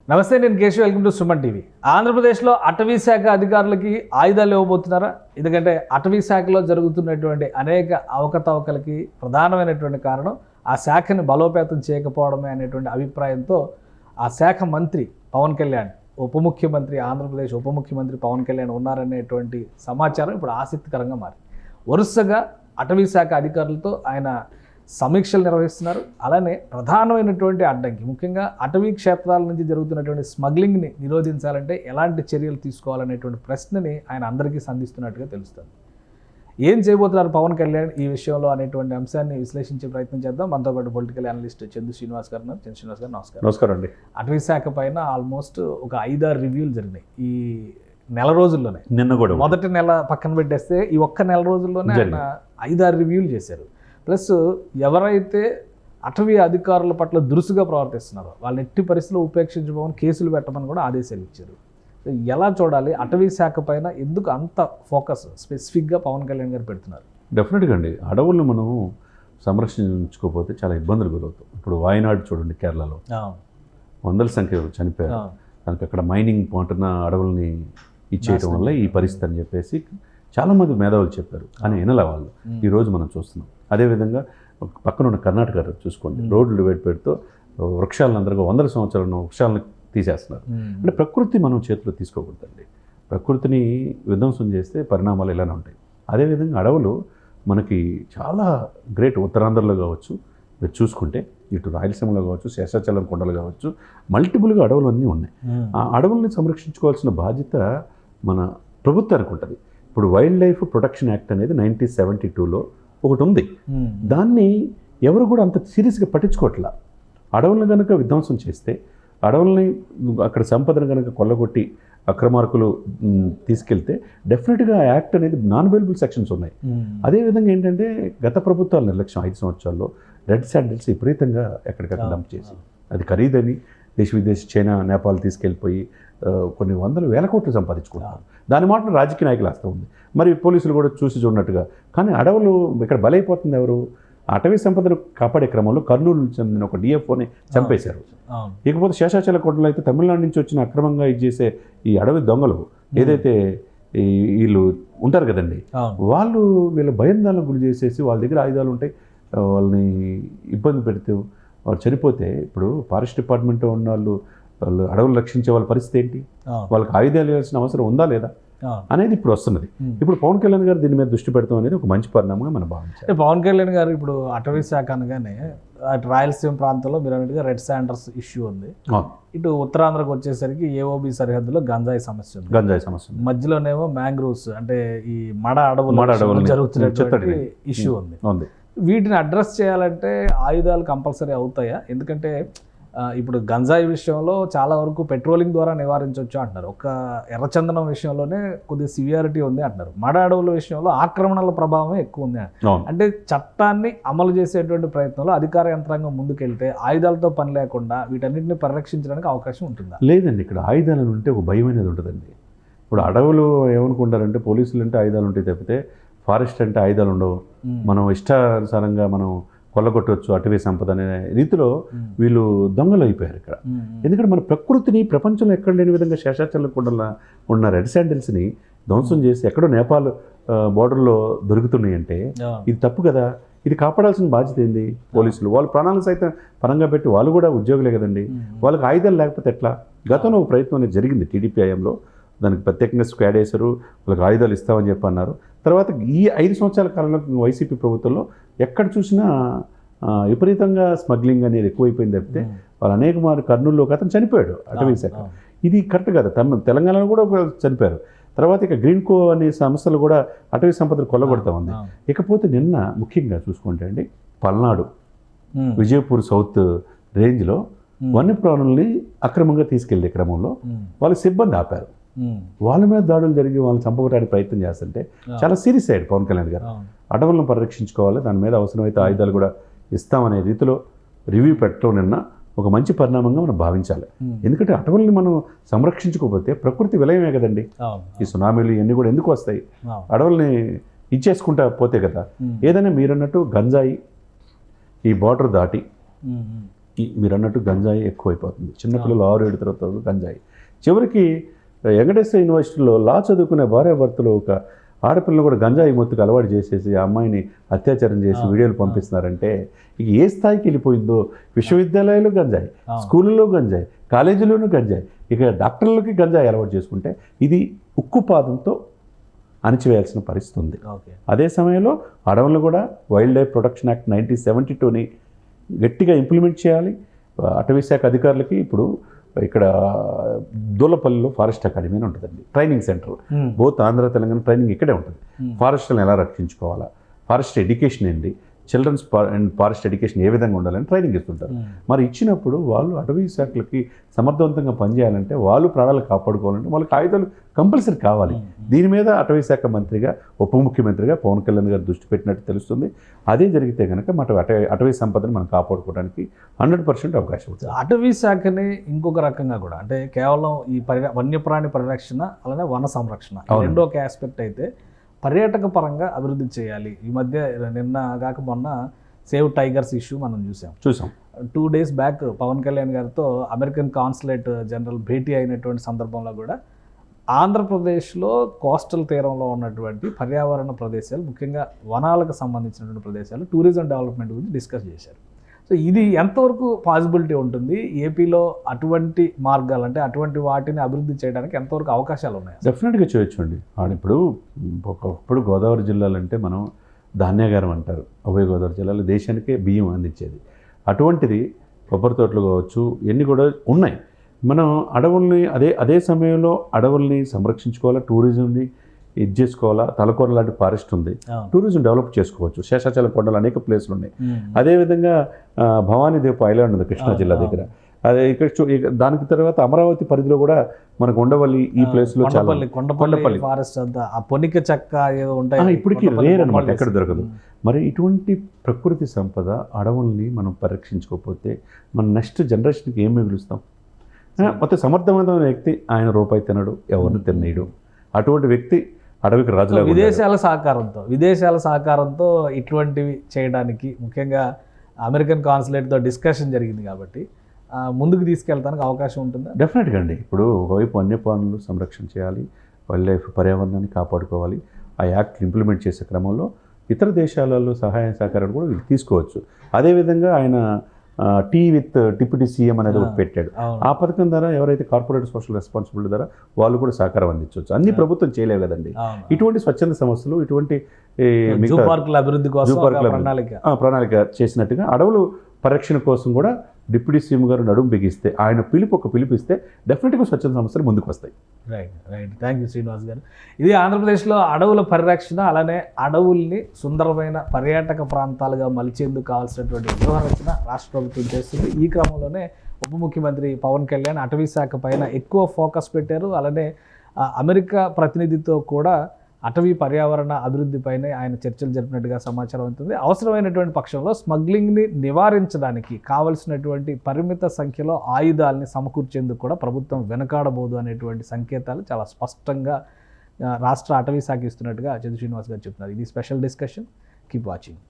నమస్తే, నేను Keshav. Welcome to Suman TV. ఆంధ్రప్రదేశ్లో అటవీ శాఖ అధికారులకి ఆయుధాలు ఇవ్వబోతున్నారా? ఎందుకంటే అటవీ శాఖలో జరుగుతున్నటువంటి అనేక అవకతవకలకి ప్రధానమైనటువంటి కారణం ఆ శాఖని బలోపేతం చేయకపోవడమే అనేటువంటి అభిప్రాయంతో ఆ శాఖ మంత్రి పవన్ కళ్యాణ్, ఆంధ్రప్రదేశ్ ఉప ముఖ్యమంత్రి పవన్ కళ్యాణ్ ఉన్నారనేటువంటి సమాచారం ఇప్పుడు ఆసక్తికరంగా మారింది. వరుసగా అటవీ శాఖ అధికారులతో ఆయన సమీక్షలు నిర్వహిస్తున్నారు. అలానే ప్రధానమైనటువంటి అడ్డంకి, ముఖ్యంగా అటవీ క్షేత్రాల నుంచి జరుగుతున్నటువంటి స్మగ్లింగ్ని నిరోధించాలంటే ఎలాంటి చర్యలు తీసుకోవాలనేటువంటి ప్రశ్నని ఆయన అందరికీ సంధిస్తున్నట్టుగా తెలుస్తుంది. ఏం చేయబోతున్నారు పవన్ కళ్యాణ్ ఈ విషయంలో అనేటువంటి అంశాన్ని విశ్లేషించే ప్రయత్నం చేద్దాం. మనతో పాటు పొలిటికల్ అనలిస్ట్ చందు శ్రీనివాస్ గారు ఉన్నారు. చందు శ్రీనివాస్ గారు నమస్కారం. నమస్కారం అండి. అటవీ శాఖ పైన ఆల్మోస్ట్ ఒక 5-6 రివ్యూలు జరిగినాయి ఈ నెల రోజుల్లోనే. నిన్న కూడా మొదటి నెల పక్కన పెట్టేస్తే ఈ ఒక్క నెల రోజుల్లోనే ఆయన 5-6 రివ్యూలు చేశారు. ప్లస్ ఎవరైతే అటవీ అధికారుల పట్ల దురుసుగా ప్రవర్తిస్తున్నారో వాళ్ళని ఎట్టి పరిస్థితుల్లో ఉపేక్షించబోమని కేసులు పెట్టమని కూడా ఆదేశాలు ఇచ్చారు. ఎలా చూడాలి? అటవీ శాఖ పైన ఎందుకు అంత ఫోకస్ స్పెసిఫిక్గా పవన్ కళ్యాణ్ గారు పెడుతున్నారు? డెఫినెట్గా అండి, అడవులను మనం సంరక్షించుకోకపోతే చాలా ఇబ్బందులు గురవుతాం. ఇప్పుడు వాయనాడు చూడండి, కేరళలో వందల సంఖ్యలో చనిపోయారు. దానికి అక్కడ మైనింగ్ పాటున అడవుల్ని ఇచ్చేయటం వల్ల ఈ పరిస్థితి అని చెప్పేసి చాలామంది మేధావులు చెప్పారు, కానీ వినలే వాళ్ళు. ఈరోజు మనం చూస్తున్నాం. అదేవిధంగా పక్కన ఉన్న కర్ణాటక చూసుకోండి, రోడ్లు డివైడ్ పెడుతూ వృక్షాలను అందరూ 100 సంవత్సరాల వృక్షాలను తీసేస్తున్నారు. అంటే ప్రకృతి మనం చేతిలో తీసుకోకూడదండి. ప్రకృతిని విధ్వంసం చేస్తే పరిణామాలు ఇలానే ఉంటాయి. అదేవిధంగా అడవులు మనకి చాలా గ్రేట్. ఉత్తరాంధ్రలో కావచ్చు, మీరు చూసుకుంటే ఇటు రాయలసీమలో కావచ్చు, శేషాచలం కొండలు కావచ్చు, మల్టిపుల్గా అడవులు అన్నీ ఉన్నాయి. ఆ అడవుల్ని సంరక్షించుకోవాల్సిన బాధ్యత మన ప్రభుత్వానికి ఉంటుంది. ఇప్పుడు వైల్డ్ లైఫ్ ప్రొటెక్షన్ యాక్ట్ అనేది 1972లో ఒకటి ఉంది. దాన్ని ఎవరు కూడా అంత సీరియస్గా పట్టించుకోవట్లా. అడవులను కనుక విధ్వంసం చేస్తే, అడవుల్ని అక్కడ సంపదను కనుక కొల్లగొట్టి అక్రమార్కులు తీసుకెళ్తే డెఫినెట్గా ఆ యాక్ట్ అనేది నాన్ అవైలబుల్ సెక్షన్స్ ఉన్నాయి. అదేవిధంగా ఏంటంటే గత ప్రభుత్వాల నిర్లక్ష్యం 5 సంవత్సరాల్లో రెడ్ శాండిల్స్ విపరీతంగా ఎక్కడికక్కడ డంప్ చేసి, అది ఖరీదని దేశ విదేశీ చైనా, నేపాల్ తీసుకెళ్ళిపోయి కొన్ని వందల వేల కోట్లు సంపాదించుకుంటారు. దాని మాట రాజకీయ నాయకులు వస్తూ ఉంది. మరి పోలీసులు కూడా చూసి చూడనట్టుగా. కానీ అడవులు ఇక్కడ బలైపోతుంది ఎవరు? అటవీ సంపదను కాపాడే క్రమంలో కర్నూలు చెందిన ఒక డిఎఫ్ఓని చంపేశారు. ఇకపోతే శేషాచల కొండలో అయితే తమిళనాడు నుంచి వచ్చిన అక్రమంగా ఇది చేసే ఈ అడవి దొంగలు ఏదైతే వీళ్ళు ఉంటారు కదండి, వాళ్ళు వీళ్ళ భయందాలకు గురి చేసేసి వాళ్ళ దగ్గర ఆయుధాలు ఉంటాయి, వాళ్ళని ఇబ్బంది పెడితే వాళ్ళు చనిపోతే, ఇప్పుడు ఫారెస్ట్ డిపార్ట్మెంట్లో ఉన్న వాళ్ళు అడవులు రక్షించే వాళ్ళ పరిస్థితి ఏంటి? వాళ్ళకి ఆయుధాలు ఇవ్వాల్సిన అవసరం ఉందా లేదా అనేది ఇప్పుడు వస్తున్నది. ఇప్పుడు పవన్ కళ్యాణ్ గారు దీని మీద దృష్టి పెడతాం అనేది ఒక మంచి పరిణామంగా మనం భావించాలి. పవన్ కళ్యాణ్ గారు ఇప్పుడు అటవీ శాఖ అనగానే అటు రాయలసీమ ప్రాంతంలో మీరు అన్నట్టుగా రెడ్ శాండర్స్ ఇష్యూ ఉంది, ఇటు ఉత్తరాంధ్రకు వచ్చేసరికి ఏఓబి సరిహద్దులో గంజాయి సమస్య ఉంది, మధ్యలోనేమో మ్యాంగ్రూవ్స్ అంటే ఈ మడ అడవులు జరుగుతున్నటువంటి ఇష్యూ ఉంది. వీటిని అడ్రస్ చేయాలంటే ఆయుధాలు కంపల్సరీ అవుతాయా? ఎందుకంటే ఇప్పుడు గంజాయి విషయంలో చాలా వరకు పెట్రోలింగ్ ద్వారా నివారించవచ్చు అంటున్నారు. ఒక ఎర్రచందనం విషయంలోనే కొద్దిగా సివియారిటీ ఉంది అంటున్నారు. మడ అడవుల విషయంలో ఆక్రమణల ప్రభావమే ఎక్కువ ఉంది. అంటే చట్టాన్ని అమలు చేసేటువంటి ప్రయత్నంలో అధికార యంత్రాంగం ముందుకెళ్తే ఆయుధాలతో పని లేకుండా వీటన్నిటిని పరిరక్షించడానికి అవకాశం ఉంటుందా? లేదండి, ఇక్కడ ఆయుధాలను ఉంటే ఒక భయం అనేది ఉంటుందండి. ఇప్పుడు అడవులు ఏమనుకుంటారంటే పోలీసులు అంటే ఆయుధాలు ఉంటాయి తప్పితే ఫారెస్ట్ అంటే ఆయుధాలు ఉండవు, మనం ఇష్టానుసారంగా మనం కొల్లగొట్టవచ్చు అటవీ సంపద అనే రీతిలో వీళ్ళు దొంగలు అయిపోయారు ఇక్కడ. ఎందుకంటే మన ప్రకృతిని ప్రపంచంలో ఎక్కడ లేని విధంగా శేషాచలం కొండల ఉన్న రెడ్ శాండిల్స్ని ధ్వంసం చేసి ఎక్కడో నేపాల్ బోర్డర్లో దొరుకుతున్నాయి అంటే ఇది తప్పు కదా. ఇది కాపాడాల్సిన బాధ్యత ఏంది? పోలీసులు వాళ్ళ ప్రాణాలను సైతం పరంగా పెట్టి వాళ్ళు కూడా ఉద్యోగులే కదండి. వాళ్ళకి ఆయుధాలు లేకపోతే ఎట్లా? గతంలో ఒక ప్రయత్నం అనేది జరిగింది టీడీపీ హయాంలో, దానికి ప్రత్యేకంగా స్క్వాడ్ వేశారు, వాళ్ళకి ఆయుధాలు ఇస్తామని చెప్పి అన్నారు. తర్వాత ఈ 5 సంవత్సరాల కాలంలో వైసీపీ ప్రభుత్వంలో ఎక్కడ చూసినా విపరీతంగా స్మగ్లింగ్ అనేది ఎక్కువైపోయింది తప్పితే వాళ్ళు అనేక మారు కర్నూలులో అతను చనిపోయాడు అటవీ శాఖ. ఇది కరెక్ట్ కదా. తెలంగాణలో కూడా చనిపోయారు. తర్వాత ఇక గ్రీన్ కో అనే సంస్థలు కూడా అటవీ సంపదను కొల్లగొడతా ఉంది. ఇకపోతే నిన్న ముఖ్యంగా చూసుకుంటే అండి, పల్నాడు విజయపూర్ సౌత్ రేంజ్లో వన్యప్రాణుల్ని అక్రమంగా తీసుకెళ్లే క్రమంలో వాళ్ళ సిబ్బంది ఆపారు. వాళ్ళ మీద దాడులు జరిగి వాళ్ళని చంపడానికి ప్రయత్నం చేస్తుంటే చాలా సీరియస్ అయ్యాడు పవన్ కళ్యాణ్ గారు. అడవులను పరిరక్షించుకోవాలి, దాని మీద అవసరమైతే ఆయుధాలు కూడా ఇస్తామనే రీతిలో రివ్యూ పెట్టడం నిన్న ఒక మంచి పరిణామంగా మనం భావించాలి. ఎందుకంటే అటవుల్ని మనం సంరక్షించుకోకపోతే ప్రకృతి విలయమే కదండి. ఈ సునామీలు ఇవన్నీ కూడా ఎందుకు వస్తాయి? అడవుల్ని ఇచ్చేసుకుంటా పోతే కదా. ఏదైనా మీరన్నట్టు గంజాయి ఈ బార్డర్ దాటి మీరు అన్నట్టు గంజాయి ఎక్కువైపోతుంది. చిన్నపిల్లలు 6-7 తరగతులు గంజాయి. చివరికి వెంకటేశ్వర యూనివర్సిటీలో లా చదువుకునే భార్యాభర్తలు ఒక ఆడపిల్లని కూడా గంజాయి మొత్తుకు అలవాటు చేసేసి ఆ అమ్మాయిని అత్యాచారం చేసి వీడియోలు పంపిస్తున్నారంటే ఇక ఏ స్థాయికి వెళ్ళిపోయిందో. విశ్వవిద్యాలయాలు గంజాయి, స్కూళ్ళలో గంజాయి, కాలేజీలోనూ గంజాయి, ఇక డాక్టర్లకి గంజాయి అలవాటు చేసుకుంటే ఇది ఉక్కుపాదంతో అణిచివేయాల్సిన పరిస్థితి ఉంది. అదే సమయంలో అడవులను కూడా వైల్డ్ లైఫ్ ప్రొటెక్షన్ యాక్ట్ 1972ని గట్టిగా ఇంప్లిమెంట్ చేయాలి. అటవీ శాఖ అధికారులకి ఇప్పుడు ఇక్కడ దూలపల్లిలో ఫారెస్ట్ అకాడమీ అని ఉంటుందండి, training centre. Both Andhra Telangana training ఇక్కడే ఉంటుంది. ఫారెస్ట్లను ఎలా రక్షించుకోవాలా, ఫారెస్ట్ ఎడ్యుకేషన్ ఏంటి, చిల్డ్రన్స్ అండ్ ఫారెస్ట్ ఎడ్యుకేషన్ ఏ విధంగా ఉండాలని ట్రైనింగ్ ఇస్తుంటారు. మరి ఇచ్చినప్పుడు వాళ్ళు అటవీ శాఖలకి సమర్థవంతంగా పనిచేయాలంటే, వాళ్ళు ప్రాణాలు కాపాడుకోవాలంటే వాళ్ళకి ఆయుధాలు కంపల్సరీ కావాలి. దీని మీద అటవీ శాఖ మంత్రిగా, ఉప ముఖ్యమంత్రిగా పవన్ కళ్యాణ్ గారు దృష్టి పెట్టినట్టు తెలుస్తుంది. అదే జరిగితే కనుక మన అటవీ సంపదను మనం కాపాడుకోవడానికి 100% అవకాశం ఉంటుంది. అటవీ శాఖని ఇంకొక రకంగా కూడా, అంటే కేవలం ఈ వన్యప్రాణి పరిరక్షణ అలానే వన సంరక్షణ రెండో ఒక ఆస్పెక్ట్ అయితే పర్యాటక పరంగా అభివృద్ధి చేయాలి. ఈ మధ్య నిన్న కాక మొన్న సేవ్ టైగర్స్ ఇష్యూ మనం చూసాం. 2 days బ్యాక్ పవన్ కళ్యాణ్ గారితో అమెరికన్ కాన్సులేట్ జనరల్ భేటీ అయినటువంటి సందర్భంలో కూడా ఆంధ్రప్రదేశ్లో కోస్టల్ తీరంలో ఉన్నటువంటి పర్యావరణ ప్రదేశాలు, ముఖ్యంగా వనాలకు సంబంధించినటువంటి ప్రదేశాలు, టూరిజం డెవలప్మెంట్ గురించి డిస్కస్ చేశారు. సో ఇది ఎంతవరకు పాసిబిలిటీ ఉంటుంది ఏపీలో అటువంటి మార్గాలు, అంటే అటువంటి వాటిని అభివృద్ధి చేయడానికి ఎంతవరకు అవకాశాలు ఉన్నాయి? డెఫినెట్గా చేయొచ్చండి. ఒకప్పుడు గోదావరి జిల్లాలంటే మనం ధాన్యాగారం అంటారు. ఉభయ గోదావరి జిల్లాలో దేశానికే బియ్యం అందించేది. అటువంటిది కొబ్బరి తోటలు కావచ్చు, ఇవన్నీ కూడా ఉన్నాయి. మనం అడవుల్ని అదే సమయంలో అడవుల్ని సంరక్షించుకోవాలా, టూరిజంని ఇది చేసుకోవాలా. తలకొర లాంటి ఫారెస్ట్ ఉంది, టూరిజం డెవలప్ చేసుకోవచ్చు. శేషాచలం కొండలు అనేక ప్లేసులు ఉన్నాయి. అదేవిధంగా భవానీ దీప్ ఐలాండ్ ఉంది కృష్ణా జిల్లా దగ్గర. అదే ఇక్కడ దానికి తర్వాత అమరావతి పరిధిలో కూడా మనకు ఉండవల్లి ఈ ప్లేస్లో చాలా కొండపల్లి ఫారెస్ట్ అంతా ఆ పొనిక చెక్క ఏదో ఉంటాయి, ఇప్పటికీ రేర్ అనమాట, ఎక్కడ దొరకదు. మరి ఇటువంటి ప్రకృతి సంపద అడవుల్ని మనం పరిరక్షించుకోకపోతే మన నెక్స్ట్ జనరేషన్కి ఏం మిగులుస్తాం? మొత్తం సమర్థవంతమైన వ్యక్తి ఆయన రూపాయి తినడు, ఎవరిని తినేయడు. అటువంటి వ్యక్తి అడవికి రాజులా. విదేశాల సహకారంతో ఇటువంటివి చేయడానికి ముఖ్యంగా అమెరికన్ కాన్సులేట్తో డిస్కషన్ జరిగింది కాబట్టి ముందుకు తీసుకెళ్ళడానికి అవకాశం ఉంటుందా? డెఫినెట్గా అండి. ఇప్పుడు ఒకవైపు వన్యప్రాణులు సంరక్షణ చేయాలి, వైల్డ్ లైఫ్ పర్యావరణాన్ని కాపాడుకోవాలి. ఆ యాక్ట్ ఇంప్లిమెంట్ చేసే క్రమంలో ఇతర దేశాలలో సహాయ సహకారాలు కూడా వీళ్ళు తీసుకోవచ్చు. అదేవిధంగా ఆయన టీ విత్ డిప్యూటీ సీఎం అనేది ఒకటి పెట్టాడు. ఆ పథకం ద్వారా ఎవరైతే కార్పొరేట్ సోషల్ రెస్పాన్సిబిలిటీ ద్వారా వాళ్ళు కూడా సహకారం అందించవచ్చు. అన్ని ప్రభుత్వం చేయలేవు కదండి. ఇటువంటి స్వచ్ఛంద సంస్థలు, ఇటువంటి ప్రణాళిక చేసినట్టుగా అడవులు పరిరక్షణ కోసం కూడా డిప్యూటీ సీఎం గారు నడుము బిగిస్తే, ఆయన పిలుపిస్తే డెఫినెట్గా స్వచ్ఛంద సంస్థలు ముందుకు వస్తాయి. రైట్. థ్యాంక్ యూ శ్రీనివాస్ గారు. ఇది ఆంధ్రప్రదేశ్లో అడవుల పరిరక్షణ అలానే అడవుల్ని సుందరమైన పర్యాటక ప్రాంతాలుగా మలిచేందుకు కావాల్సినటువంటి వ్యూహరచన రాష్ట్ర ప్రభుత్వం చేస్తుంది. ఈ క్రమంలోనే ఉప ముఖ్యమంత్రి పవన్ కళ్యాణ్ అటవీ శాఖ పైన ఎక్కువ ఫోకస్ పెట్టారు. అలానే అమెరికా ప్రతినిధితో కూడా అటవీ పర్యావరణ అభివృద్ధిపైనే ఆయన చర్చలు జరిపినట్టుగా సమాచారం అవుతుంది. అవసరమైనటువంటి పక్షంలో స్మగ్లింగ్ని నివారించడానికి కావలసినటువంటి పరిమిత సంఖ్యలో ఆయుధాలని సమకూర్చేందుకు కూడా ప్రభుత్వం వెనకాడబోదు అనేటువంటి సంకేతాలు చాలా స్పష్టంగా రాష్ట్ర అటవీ శాఖ ఇస్తున్నట్టుగా చంద్ర శ్రీనివాస్ గారు చెప్తున్నారు. ఇది స్పెషల్ డిస్కషన్. Keep watching.